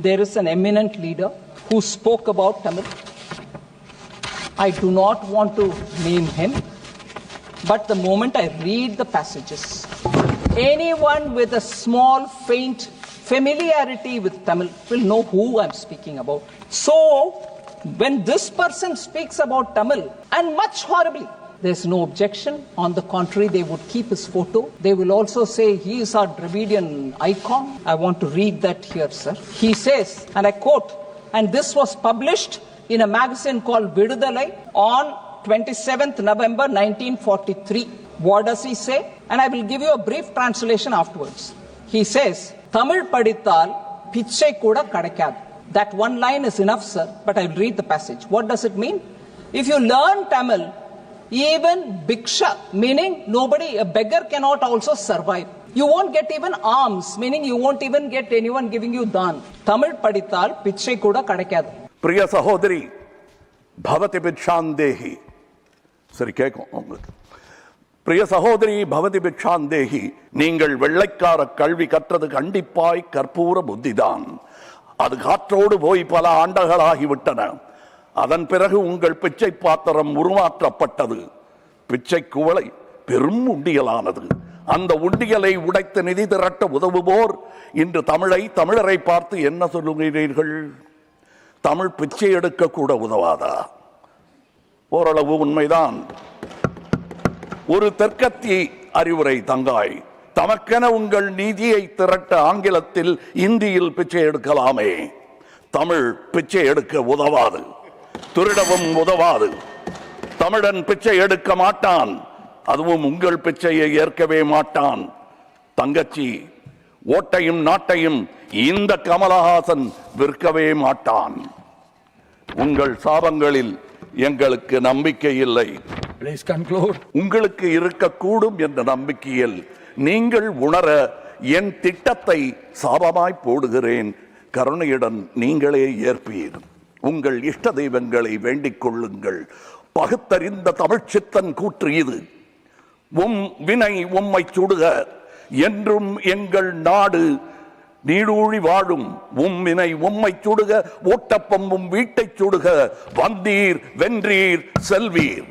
there is an eminent leader who spoke about Tamil. I do not want to name him, but the moment I read the passages, anyone with a small, faint familiarity with Tamil will know who I'm speaking about. So, when this person speaks about Tamil, and much horribly, there's no objection. On the contrary, they would keep his photo. They will also say he is our Dravidian icon. I want to read that here, sir. He says, and I quote, and this was published in a magazine called Vidudalai on 27th November 1943. What does he say? And I will give you a brief translation afterwards. He says, Tamil padithal pichai kuda kadakad. That one line is enough, sir, but I will read the passage. What does it mean? If you learn Tamil, even bhiksha, meaning nobody, a beggar cannot also survive. You won't get even alms, meaning you won't even get anyone giving you dhan. Tamil padithal pichai kuda kadakad. Priya sahodari, bhavati bhikshandehi. சரி கேட்கும் உங்களுக்கு. பிரிய சகோதரி பவதி பிக்ஷாந்தேகி, நீங்கள் வெள்ளைக்கார கல்வி கற்றது கண்டிப்பாய் கற்பூர புத்திதான். அது காற்றோடு போய் பல ஆண்டுகளாகிவிட்டன. அதன் பிறகு உங்கள் பிச்சை பாத்திரம் உருமாற்றப்பட்டது. பிச்சை குவளை பெரும் உண்டியலானது. அந்த உண்டியலை உடைத்து நிதி திரட்ட உதவுவோர் இன்று தமிழரை பார்த்து என்ன சொல்லுகிறீர்கள்? தமிழ் பிச்சை எடுக்க கூட உதவாதா? ஓரளவு உண்மைதான். ஒரு தெற்கத்தி அறிவுரை தங்காய், தமக்கென உங்கள் நிதியை திரட்ட ஆங்கிலத்தில் இந்தியில் பிச்சை எடுக்கலாமே. தமிழ் பிச்சை எடுக்க உதவாது, திருடவும் உதவாது. தமிழன் பிச்சை எடுக்க மாட்டான், அதுவும் உங்கள் பிச்சையை ஏற்கவே மாட்டான். தங்கச்சி, ஓட்டையும் நாட்டையும் இந்த கமலஹாசன் விற்கவே மாட்டான். உங்கள் சாபங்களில் எங்களுக்கு நம்பிக்கை இல்லை. உங்களுக்கு இருக்கக்கூடும் என்ற நம்பிக்கையில் நீங்கள் உணர என் திட்டத்தை சாபமாய் போடுகிறேன். கருணையுடன் நீங்களே ஏற்பீர். உங்கள் இஷ்ட தெய்வங்களை வேண்டிக் கொள்ளுங்கள். பகுத்தறிந்த தமிழ்ச்சித்தன் கூற்று இது. வினை உம்மை சுடுக, என்றும் எங்கள் நாடு நீடூழி வாழும். வினை உம்மை சுடுக, ஓட்டப்பம் வீட்டை சுடுக. வந்தீர் வென்றீர் செல்வீர்.